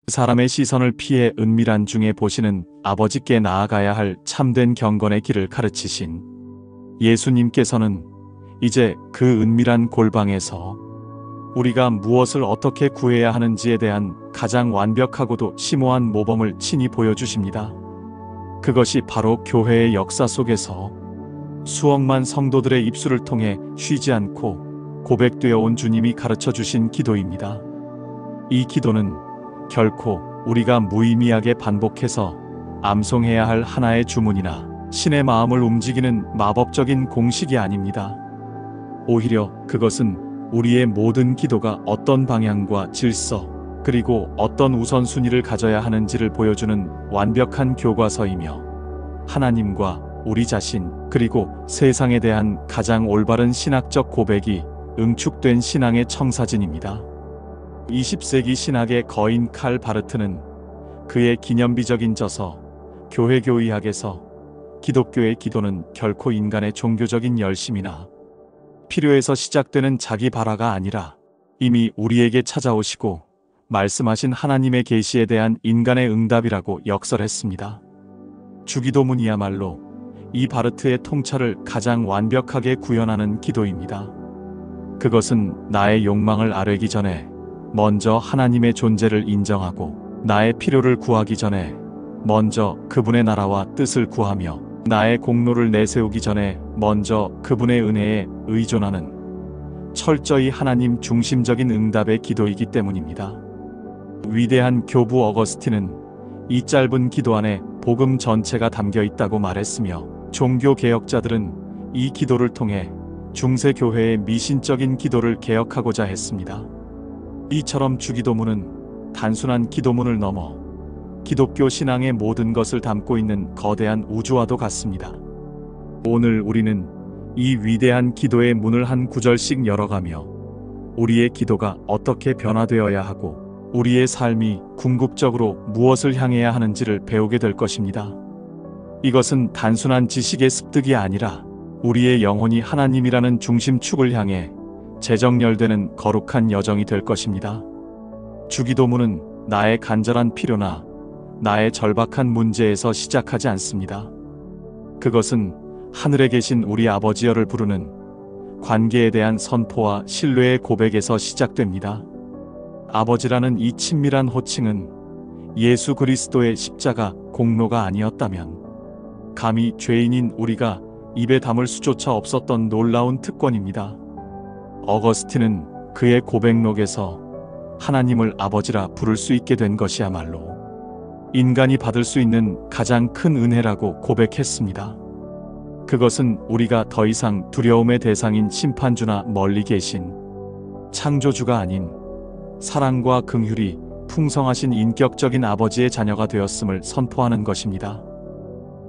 사람의 시선을 피해 은밀한 중에 보시는 아버지께 나아가야 할 참된 경건의 길을 가르치신 예수님께서는 이제 그 은밀한 골방에서 우리가 무엇을 어떻게 구해야 하는지에 대한 가장 완벽하고도 심오한 모범을 친히 보여주십니다. 그것이 바로 교회의 역사 속에서 수억만 성도들의 입술을 통해 쉬지 않고 고백되어 온 주님이 가르쳐 주신 기도입니다. 이 기도는 결코 우리가 무의미하게 반복해서 암송해야 할 하나의 주문이나 신의 마음을 움직이는 마법적인 공식이 아닙니다. 오히려 그것은 우리의 모든 기도가 어떤 방향과 질서, 그리고 어떤 우선순위를 가져야 하는지를 보여주는 완벽한 교과서이며 하나님과 우리 자신, 그리고 세상에 대한 가장 올바른 신학적 고백이 응축된 신앙의 청사진입니다. 20세기 신학의 거인 칼 바르트는 그의 기념비적인 저서 교회교의학에서 기독교의 기도는 결코 인간의 종교적인 열심이나 필요에서 시작되는 자기 발화가 아니라 이미 우리에게 찾아오시고 말씀하신 하나님의 계시에 대한 인간의 응답이라고 역설했습니다. 주기도문이야말로 이 바르트의 통찰을 가장 완벽하게 구현하는 기도입니다. 그것은 나의 욕망을 아뢰기 전에 먼저 하나님의 존재를 인정하고 나의 필요를 구하기 전에 먼저 그분의 나라와 뜻을 구하며 나의 공로를 내세우기 전에 먼저 그분의 은혜에 의존하는 철저히 하나님 중심적인 응답의 기도이기 때문입니다. 위대한 교부 어거스틴은 이 짧은 기도 안에 복음 전체가 담겨 있다고 말했으며 종교 개혁자들은 이 기도를 통해 중세 교회의 미신적인 기도를 개혁하고자 했습니다. 이처럼 주기도문은 단순한 기도문을 넘어 기독교 신앙의 모든 것을 담고 있는 거대한 우주와도 같습니다. 오늘 우리는 이 위대한 기도의 문을 한 구절씩 열어가며 우리의 기도가 어떻게 변화되어야 하고 우리의 삶이 궁극적으로 무엇을 향해야 하는지를 배우게 될 것입니다. 이것은 단순한 지식의 습득이 아니라 우리의 영혼이 하나님이라는 중심축을 향해 재정렬되는 거룩한 여정이 될 것입니다. 주기도문은 나의 간절한 필요나 나의 절박한 문제에서 시작하지 않습니다. 그것은 하늘에 계신 우리 아버지여를 부르는 관계에 대한 선포와 신뢰의 고백에서 시작됩니다. 아버지라는 이 친밀한 호칭은 예수 그리스도의 십자가 공로가 아니었다면 감히 죄인인 우리가 입에 담을 수조차 없었던 놀라운 특권입니다. 어거스틴은 그의 고백록에서 하나님을 아버지라 부를 수 있게 된 것이야말로 인간이 받을 수 있는 가장 큰 은혜라고 고백했습니다. 그것은 우리가 더 이상 두려움의 대상인 심판주나 멀리 계신 창조주가 아닌 사랑과 긍휼이 풍성하신 인격적인 아버지의 자녀가 되었음을 선포하는 것입니다.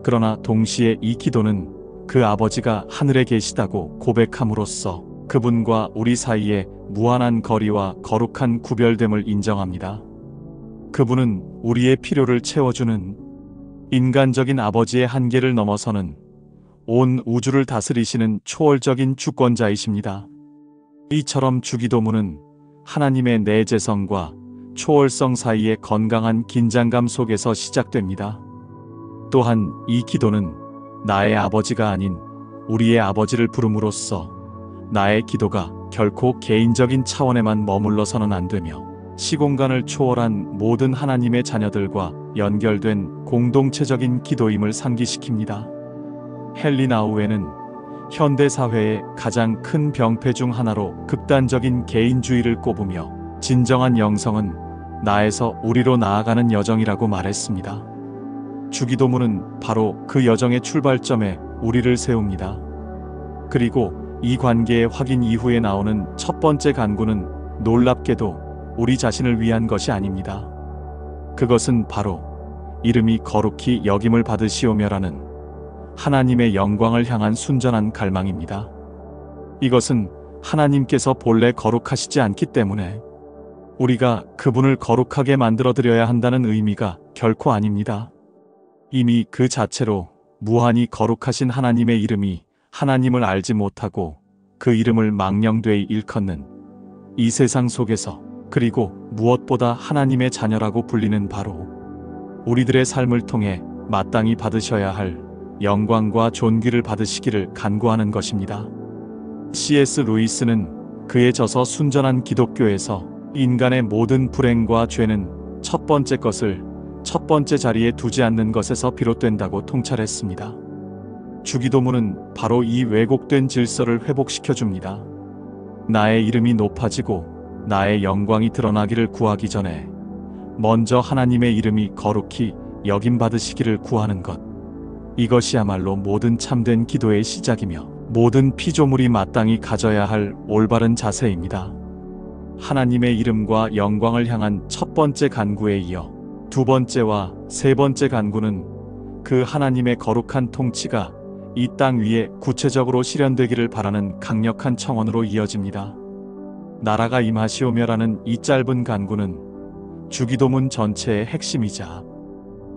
그러나 동시에 이 기도는 그 아버지가 하늘에 계시다고 고백함으로써 그분과 우리 사이에 무한한 거리와 거룩한 구별됨을 인정합니다. 그분은 우리의 필요를 채워주는 인간적인 아버지의 한계를 넘어서는 온 우주를 다스리시는 초월적인 주권자이십니다. 이처럼 주기도문은 하나님의 내재성과 초월성 사이의 건강한 긴장감 속에서 시작됩니다. 또한 이 기도는 나의 아버지가 아닌 우리의 아버지를 부름으로써 나의 기도가 결코 개인적인 차원에만 머물러서는 안 되며 시공간을 초월한 모든 하나님의 자녀들과 연결된 공동체적인 기도임을 상기시킵니다. 헨리 나우에는 현대 사회의 가장 큰 병폐 중 하나로 극단적인 개인주의를 꼽으며 진정한 영성은 나에서 우리로 나아가는 여정이라고 말했습니다. 주기도문은 바로 그 여정의 출발점에 우리를 세웁니다. 그리고 이 관계의 확인 이후에 나오는 첫 번째 간구는 놀랍게도 우리 자신을 위한 것이 아닙니다. 그것은 바로 이름이 거룩히 여김을 받으시오며라는 하나님의 영광을 향한 순전한 갈망입니다. 이것은 하나님께서 본래 거룩하시지 않기 때문에 우리가 그분을 거룩하게 만들어드려야 한다는 의미가 결코 아닙니다. 이미 그 자체로 무한히 거룩하신 하나님의 이름이 하나님을 알지 못하고 그 이름을 망령되이 일컫는 이 세상 속에서, 그리고 무엇보다 하나님의 자녀라고 불리는 바로 우리들의 삶을 통해 마땅히 받으셔야 할 영광과 존귀를 받으시기를 간구하는 것입니다. C.S. 루이스는 그의 저서 순전한 기독교에서 인간의 모든 불행과 죄는 첫 번째 것을 첫 번째 자리에 두지 않는 것에서 비롯된다고 통찰했습니다. 주기도문은 바로 이 왜곡된 질서를 회복시켜 줍니다. 나의 이름이 높아지고 나의 영광이 드러나기를 구하기 전에 먼저 하나님의 이름이 거룩히 여김받으시기를 구하는 것. 이것이야말로 모든 참된 기도의 시작이며 모든 피조물이 마땅히 가져야 할 올바른 자세입니다. 하나님의 이름과 영광을 향한 첫 번째 간구에 이어 두 번째와 세 번째 간구는 그 하나님의 거룩한 통치가 이 땅 위에 구체적으로 실현되기를 바라는 강력한 청원으로 이어집니다. 나라가 임하시오며라는 이 짧은 간구는 주기도문 전체의 핵심이자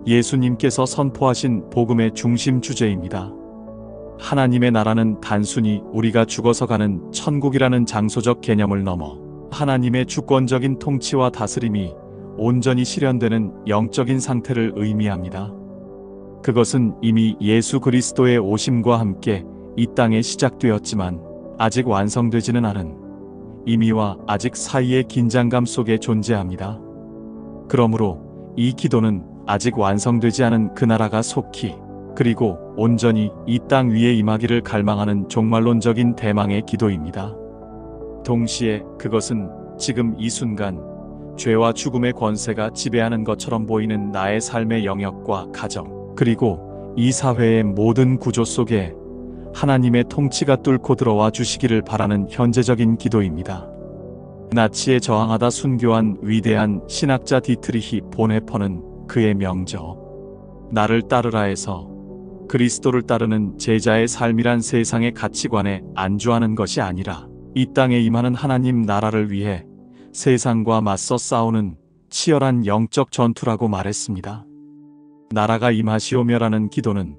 예수님께서 선포하신 복음의 중심 주제입니다. 하나님의 나라는 단순히 우리가 죽어서 가는 천국이라는 장소적 개념을 넘어 하나님의 주권적인 통치와 다스림이 온전히 실현되는 영적인 상태를 의미합니다. 그것은 이미 예수 그리스도의 오심과 함께 이 땅에 시작되었지만 아직 완성되지는 않은 이미와 아직 사이의 긴장감 속에 존재합니다. 그러므로 이 기도는 아직 완성되지 않은 그 나라가 속히 그리고 온전히 이 땅 위에 임하기를 갈망하는 종말론적인 대망의 기도입니다. 동시에 그것은 지금 이 순간 죄와 죽음의 권세가 지배하는 것처럼 보이는 나의 삶의 영역과 가정 그리고 이 사회의 모든 구조 속에 하나님의 통치가 뚫고 들어와 주시기를 바라는 현재적인 기도입니다. 나치에 저항하다 순교한 위대한 신학자 디트리히 본헤퍼는 그의 명저 나를 따르라에서 그리스도를 따르는 제자의 삶이란 세상의 가치관에 안주하는 것이 아니라 이 땅에 임하는 하나님 나라를 위해 세상과 맞서 싸우는 치열한 영적 전투라고 말했습니다. 나라가 임하시오며라는 기도는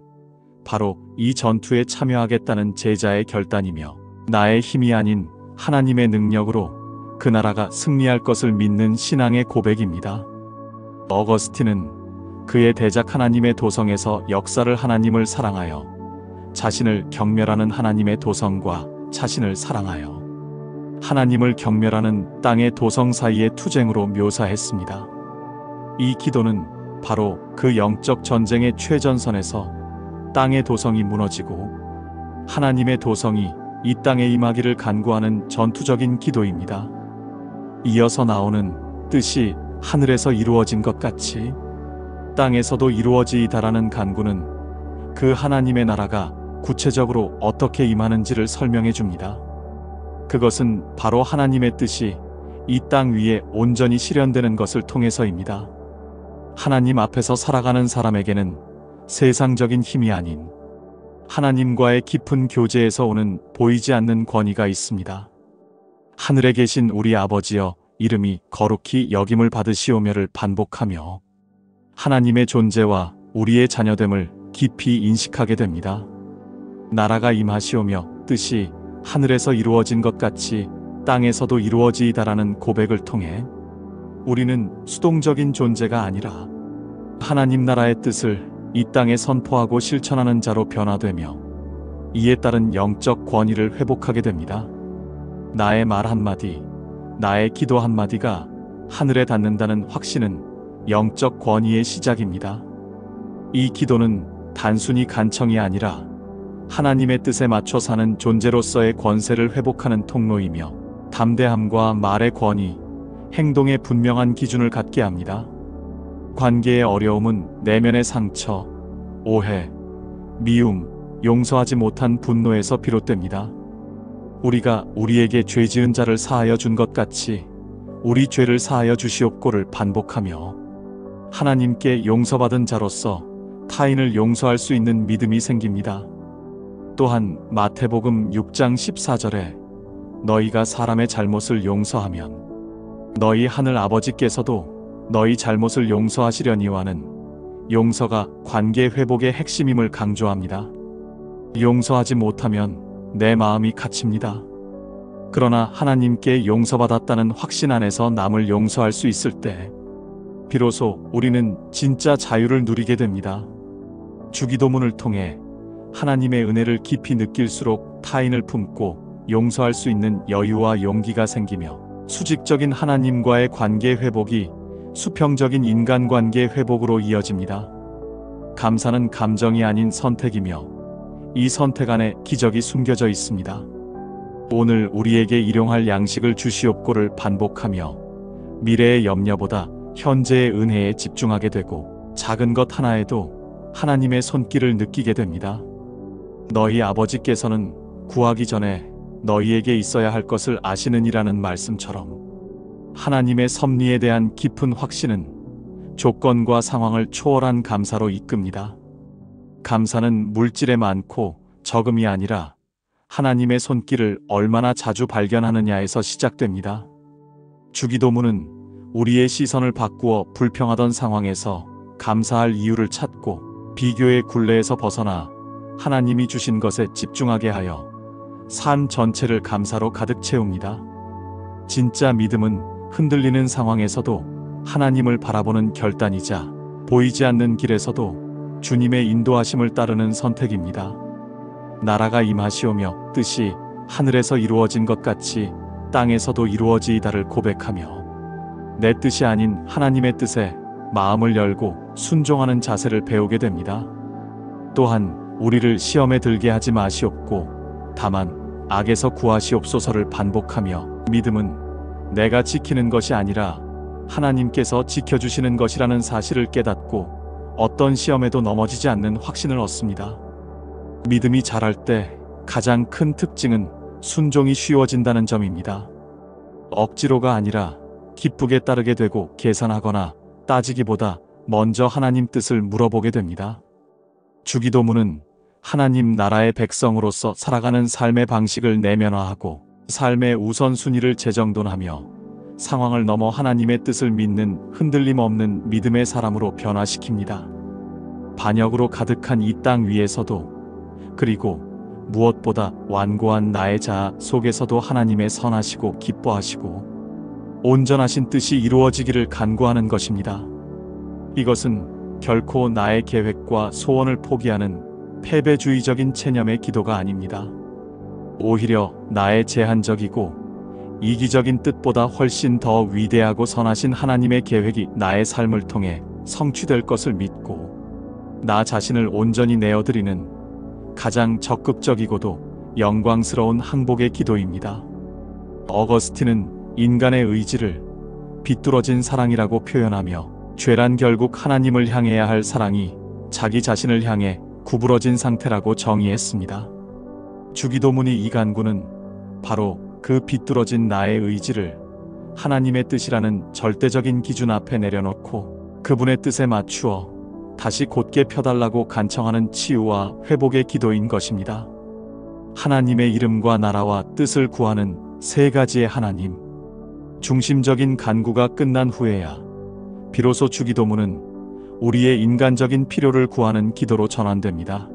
바로 이 전투에 참여하겠다는 제자의 결단이며 나의 힘이 아닌 하나님의 능력으로 그 나라가 승리할 것을 믿는 신앙의 고백입니다. 어거스틴은 그의 대작 하나님의 도성에서 역사를 하나님을 사랑하여 자신을 경멸하는 하나님의 도성과 자신을 사랑하여 하나님을 경멸하는 땅의 도성 사이의 투쟁으로 묘사했습니다. 이 기도는 바로 그 영적 전쟁의 최전선에서 땅의 도성이 무너지고 하나님의 도성이 이 땅에 임하기를 간구하는 전투적인 기도입니다. 이어서 나오는 뜻이 하늘에서 이루어진 것 같이 땅에서도 이루어지이다라는 간구는 그 하나님의 나라가 구체적으로 어떻게 임하는지를 설명해 줍니다. 그것은 바로 하나님의 뜻이 이 땅 위에 온전히 실현되는 것을 통해서입니다. 하나님 앞에서 살아가는 사람에게는 세상적인 힘이 아닌 하나님과의 깊은 교제에서 오는 보이지 않는 권위가 있습니다. 하늘에 계신 우리 아버지여 이름이 거룩히 여김을 받으시오며를 반복하며 하나님의 존재와 우리의 자녀됨을 깊이 인식하게 됩니다. 나라가 임하시오며 뜻이 하늘에서 이루어진 것 같이 땅에서도 이루어지이다라는 고백을 통해 우리는 수동적인 존재가 아니라 하나님 나라의 뜻을 이 땅에 선포하고 실천하는 자로 변화되며 이에 따른 영적 권위를 회복하게 됩니다. 나의 말 한마디, 나의 기도 한마디가 하늘에 닿는다는 확신은 영적 권위의 시작입니다. 이 기도는 단순히 간청이 아니라 하나님의 뜻에 맞춰 사는 존재로서의 권세를 회복하는 통로이며 담대함과 말의 권위, 행동의 분명한 기준을 갖게 합니다. 관계의 어려움은 내면의 상처, 오해, 미움, 용서하지 못한 분노에서 비롯됩니다. 우리가 우리에게 죄 지은 자를 사하여 준 것 같이 우리 죄를 사하여 주시옵고를 반복하며 하나님께 용서받은 자로서 타인을 용서할 수 있는 믿음이 생깁니다. 또한 마태복음 6장 14절에 너희가 사람의 잘못을 용서하면 너희 하늘 아버지께서도 너희 잘못을 용서하시려니와는 용서가 관계 회복의 핵심임을 강조합니다. 용서하지 못하면 내 마음이 갇힙니다. 그러나 하나님께 용서받았다는 확신 안에서 남을 용서할 수 있을 때 비로소 우리는 진짜 자유를 누리게 됩니다. 주기도문을 통해 하나님의 은혜를 깊이 느낄수록 타인을 품고 용서할 수 있는 여유와 용기가 생기며 수직적인 하나님과의 관계 회복이 수평적인 인간관계 회복으로 이어집니다. 감사는 감정이 아닌 선택이며 이 선택 안에 기적이 숨겨져 있습니다. 오늘 우리에게 일용할 양식을 주시옵고를 반복하며 미래의 염려보다 현재의 은혜에 집중하게 되고 작은 것 하나에도 하나님의 손길을 느끼게 됩니다. 너희 아버지께서는 구하기 전에 너희에게 있어야 할 것을 아시느니라는 말씀처럼 하나님의 섭리에 대한 깊은 확신은 조건과 상황을 초월한 감사로 이끕니다. 감사는 물질에 많고 적음이 아니라 하나님의 손길을 얼마나 자주 발견하느냐에서 시작됩니다. 주기도문은 우리의 시선을 바꾸어 불평하던 상황에서 감사할 이유를 찾고 비교의 굴레에서 벗어나 하나님이 주신 것에 집중하게 하여 삶 전체를 감사로 가득 채웁니다. 진짜 믿음은 흔들리는 상황에서도 하나님을 바라보는 결단이자 보이지 않는 길에서도 주님의 인도하심을 따르는 선택입니다. 나라가 임하시오며 뜻이 하늘에서 이루어진 것 같이 땅에서도 이루어지이다를 고백하며 내 뜻이 아닌 하나님의 뜻에 마음을 열고 순종하는 자세를 배우게 됩니다. 또한 우리를 시험에 들게 하지 마시옵고 다만 악에서 구하시옵소서를 반복하며 믿음은 내가 지키는 것이 아니라 하나님께서 지켜주시는 것이라는 사실을 깨닫고 어떤 시험에도 넘어지지 않는 확신을 얻습니다. 믿음이 자랄 때 가장 큰 특징은 순종이 쉬워진다는 점입니다. 억지로가 아니라 기쁘게 따르게 되고 계산하거나 따지기보다 먼저 하나님 뜻을 물어보게 됩니다. 주기도문은 하나님 나라의 백성으로서 살아가는 삶의 방식을 내면화하고 삶의 우선순위를 재정돈하며 상황을 넘어 하나님의 뜻을 믿는 흔들림 없는 믿음의 사람으로 변화시킵니다. 반역으로 가득한 이 땅 위에서도 그리고 무엇보다 완고한 나의 자아 속에서도 하나님의 선하시고 기뻐하시고 온전하신 뜻이 이루어지기를 간구하는 것입니다. 이것은 결코 나의 계획과 소원을 포기하는 패배주의적인 체념의 기도가 아닙니다. 오히려 나의 제한적이고 이기적인 뜻보다 훨씬 더 위대하고 선하신 하나님의 계획이 나의 삶을 통해 성취될 것을 믿고 나 자신을 온전히 내어드리는 가장 적극적이고도 영광스러운 항복의 기도입니다. 어거스틴은 인간의 의지를 비뚤어진 사랑이라고 표현하며 죄란 결국 하나님을 향해야 할 사랑이 자기 자신을 향해 구부러진 상태라고 정의했습니다. 주기도문의 이 간구는 바로 그 비뚤어진 나의 의지를 하나님의 뜻이라는 절대적인 기준 앞에 내려놓고 그분의 뜻에 맞추어 다시 곧게 펴달라고 간청하는 치유와 회복의 기도인 것입니다. 하나님의 이름과 나라와 뜻을 구하는 세 가지의 하나님 중심적인 간구가 끝난 후에야 비로소 주기도문은 우리의 인간적인 필요를 구하는 기도로 전환됩니다.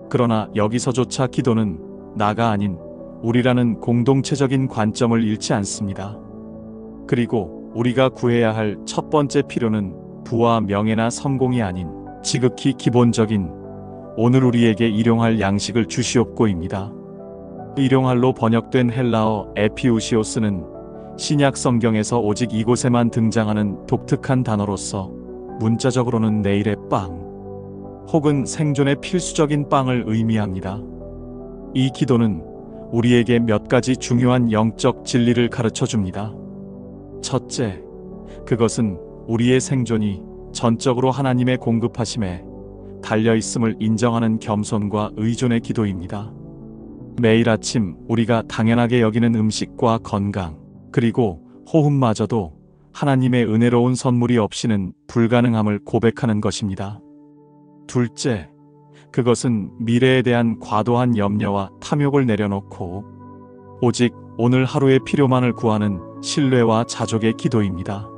그러나 여기서조차 기도는 나가 아닌 우리라는 공동체적인 관점을 잃지 않습니다. 그리고 우리가 구해야 할 첫 번째 필요는 부와 명예나 성공이 아닌 지극히 기본적인 오늘 우리에게 일용할 양식을 주시옵고입니다. 일용할로 번역된 헬라어 에피우시오스는 신약 성경에서 오직 이곳에만 등장하는 독특한 단어로서 문자적으로는 내일의 빵 혹은 생존의 필수적인 빵을 의미합니다. 이 기도는 우리에게 몇 가지 중요한 영적 진리를 가르쳐 줍니다. 첫째, 그것은 우리의 생존이 전적으로 하나님의 공급하심에 달려있음을 인정하는 겸손과 의존의 기도입니다. 매일 아침 우리가 당연하게 여기는 음식과 건강, 그리고 호흡마저도 하나님의 은혜로운 선물이 없이는 불가능함을 고백하는 것입니다. 둘째, 그것은 미래에 대한 과도한 염려와 탐욕을 내려놓고 오직 오늘 하루의 필요만을 구하는 신뢰와 자족의 기도입니다.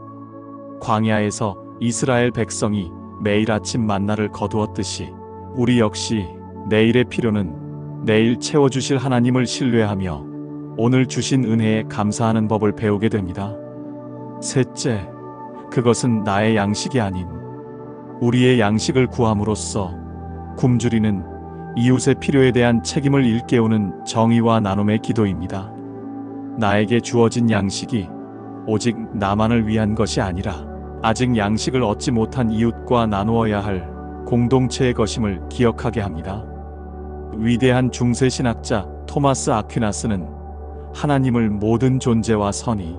광야에서 이스라엘 백성이 매일 아침 만나를 거두었듯이 우리 역시 내일의 필요는 내일 채워주실 하나님을 신뢰하며 오늘 주신 은혜에 감사하는 법을 배우게 됩니다. 셋째, 그것은 나의 양식이 아닌 우리의 양식을 구함으로써 굶주리는 이웃의 필요에 대한 책임을 일깨우는 정의와 나눔의 기도입니다. 나에게 주어진 양식이 오직 나만을 위한 것이 아니라 아직 양식을 얻지 못한 이웃과 나누어야 할 공동체의 것임을 기억하게 합니다. 위대한 중세 신학자 토마스 아퀴나스는 하나님을 모든 존재와 선이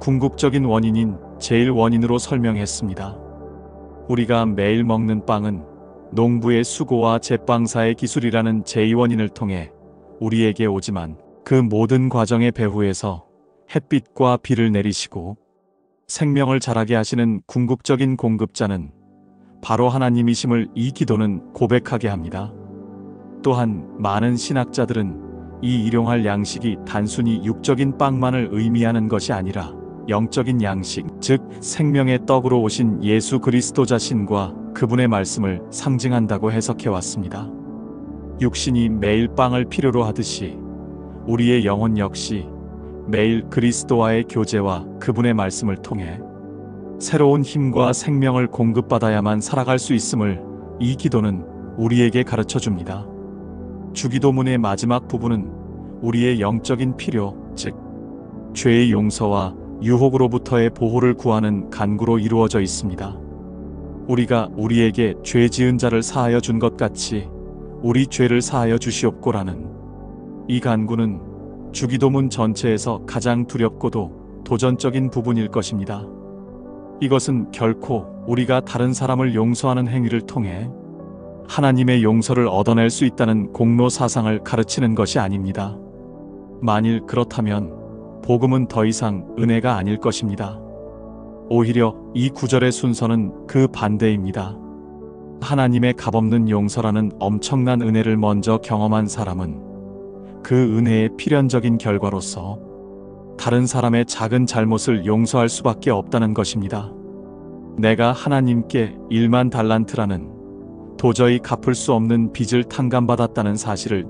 궁극적인 원인인 제일 원인으로 설명했습니다. 우리가 매일 먹는 빵은 농부의 수고와 제빵사의 기술이라는 제2원인을 통해 우리에게 오지만 그 모든 과정의 배후에서 햇빛과 비를 내리시고 생명을 자라게 하시는 궁극적인 공급자는 바로 하나님이심을 이 기도는 고백하게 합니다. 또한 많은 신학자들은 이 일용할 양식이 단순히 육적인 빵만을 의미하는 것이 아니라 영적인 양식, 즉 생명의 떡으로 오신 예수 그리스도 자신과 그분의 말씀을 상징한다고 해석해 왔습니다. 육신이 매일 빵을 필요로 하듯이 우리의 영혼 역시 매일 그리스도와의 교제와 그분의 말씀을 통해 새로운 힘과 생명을 공급받아야만 살아갈 수 있음을 이 기도는 우리에게 가르쳐 줍니다. 주기도문의 마지막 부분은 우리의 영적인 필요, 즉 죄의 용서와 유혹으로부터의 보호를 구하는 간구로 이루어져 있습니다. 우리가 우리에게 죄 지은 자를 사하여 준 것 같이 우리 죄를 사하여 주시옵고라는 이 간구는 주기도문 전체에서 가장 두렵고도 도전적인 부분일 것입니다. 이것은 결코 우리가 다른 사람을 용서하는 행위를 통해 하나님의 용서를 얻어낼 수 있다는 공로 사상을 가르치는 것이 아닙니다. 만일 그렇다면 복음은 더 이상 은혜가 아닐 것입니다. 오히려 이 구절의 순서는 그 반대입니다. 하나님의 값없는 용서라는 엄청난 은혜를 먼저 경험한 사람은 그 은혜의 필연적인 결과로서 다른 사람의 작은 잘못을 용서할 수밖에 없다는 것입니다. 내가 하나님께 1만 달란트라는 도저히 갚을 수 없는 빚을 탕감받았다는 사실을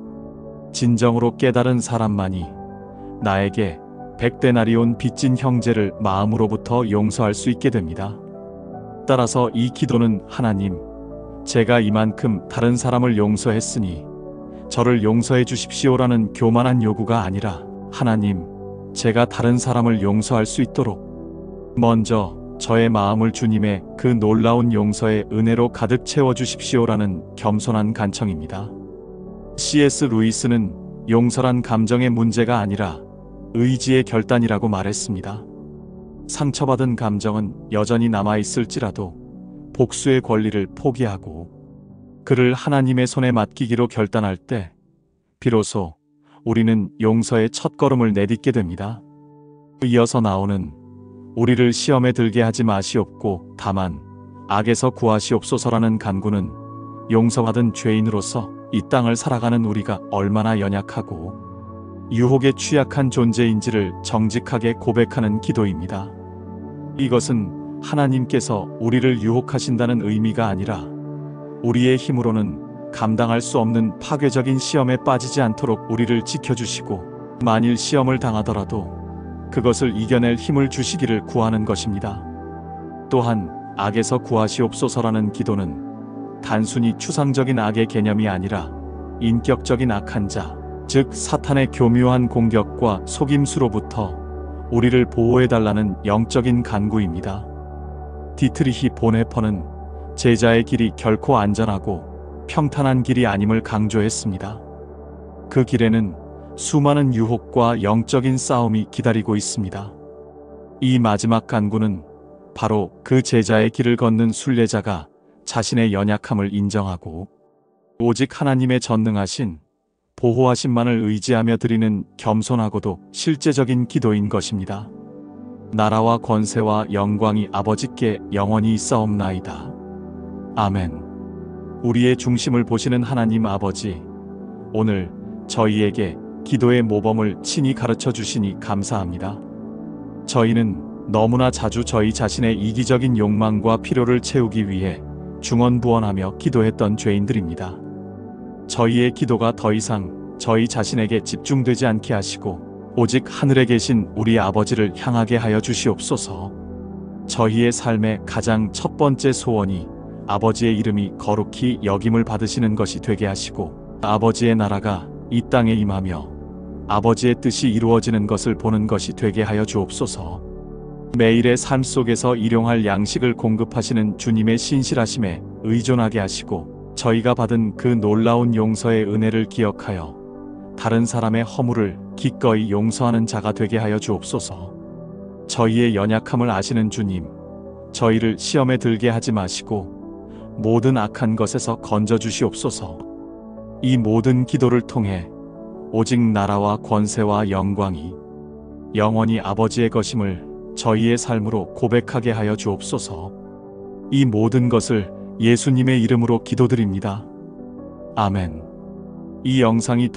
진정으로 깨달은 사람만이 나에게 100데나리온 빚진 형제를 마음으로부터 용서할 수 있게 됩니다. 따라서 이 기도는 하나님, 제가 이만큼 다른 사람을 용서했으니 저를 용서해 주십시오라는 교만한 요구가 아니라 하나님, 제가 다른 사람을 용서할 수 있도록 먼저 저의 마음을 주님의 그 놀라운 용서의 은혜로 가득 채워주십시오라는 겸손한 간청입니다. C.S. 루이스는 용서란 감정의 문제가 아니라 의지의 결단이라고 말했습니다. 상처받은 감정은 여전히 남아있을지라도 복수의 권리를 포기하고 그를 하나님의 손에 맡기기로 결단할 때 비로소 우리는 용서의 첫걸음을 내딛게 됩니다. 이어서 나오는 우리를 시험에 들게 하지 마시옵고 다만 악에서 구하시옵소서라는 간구는 용서받은 죄인으로서 이 땅을 살아가는 우리가 얼마나 연약하고 유혹에 취약한 존재인지를 정직하게 고백하는 기도입니다. 이것은 하나님께서 우리를 유혹하신다는 의미가 아니라 우리의 힘으로는 감당할 수 없는 파괴적인 시험에 빠지지 않도록 우리를 지켜주시고 만일 시험을 당하더라도 그것을 이겨낼 힘을 주시기를 구하는 것입니다. 또한 악에서 구하시옵소서라는 기도는 단순히 추상적인 악의 개념이 아니라 인격적인 악한 자, 즉 사탄의 교묘한 공격과 속임수로부터 우리를 보호해달라는 영적인 간구입니다. 디트리히 본헤퍼는 제자의 길이 결코 안전하고 평탄한 길이 아님을 강조했습니다. 그 길에는 수많은 유혹과 영적인 싸움이 기다리고 있습니다. 이 마지막 간구는 바로 그 제자의 길을 걷는 순례자가 자신의 연약함을 인정하고 오직 하나님의 전능하신 보호하심만을 의지하며 드리는 겸손하고도 실제적인 기도인 것입니다. 나라와 권세와 영광이 아버지께 영원히 있사옵나이다. 아멘. 우리의 중심을 보시는 하나님 아버지, 오늘 저희에게 기도의 모범을 친히 가르쳐 주시니 감사합니다. 저희는 너무나 자주 저희 자신의 이기적인 욕망과 필요를 채우기 위해 중언부언하며 기도했던 죄인들입니다. 저희의 기도가 더 이상 저희 자신에게 집중되지 않게 하시고 오직 하늘에 계신 우리 아버지를 향하게 하여 주시옵소서. 저희의 삶의 가장 첫 번째 소원이 아버지의 이름이 거룩히 여김을 받으시는 것이 되게 하시고 아버지의 나라가 이 땅에 임하며 아버지의 뜻이 이루어지는 것을 보는 것이 되게 하여 주옵소서. 매일의 삶 속에서 일용할 양식을 공급하시는 주님의 신실하심에 의존하게 하시고 저희가 받은 그 놀라운 용서의 은혜를 기억하여 다른 사람의 허물을 기꺼이 용서하는 자가 되게 하여 주옵소서. 저희의 연약함을 아시는 주님, 저희를 시험에 들게 하지 마시고 모든 악한 것에서 건져 주시옵소서. 이 모든 기도를 통해 오직 나라와 권세와 영광이 영원히 아버지의 것임을 저희의 삶으로 고백하게 하여 주옵소서. 이 모든 것을 예수님의 이름으로 기도드립니다. 아멘. 이 영상이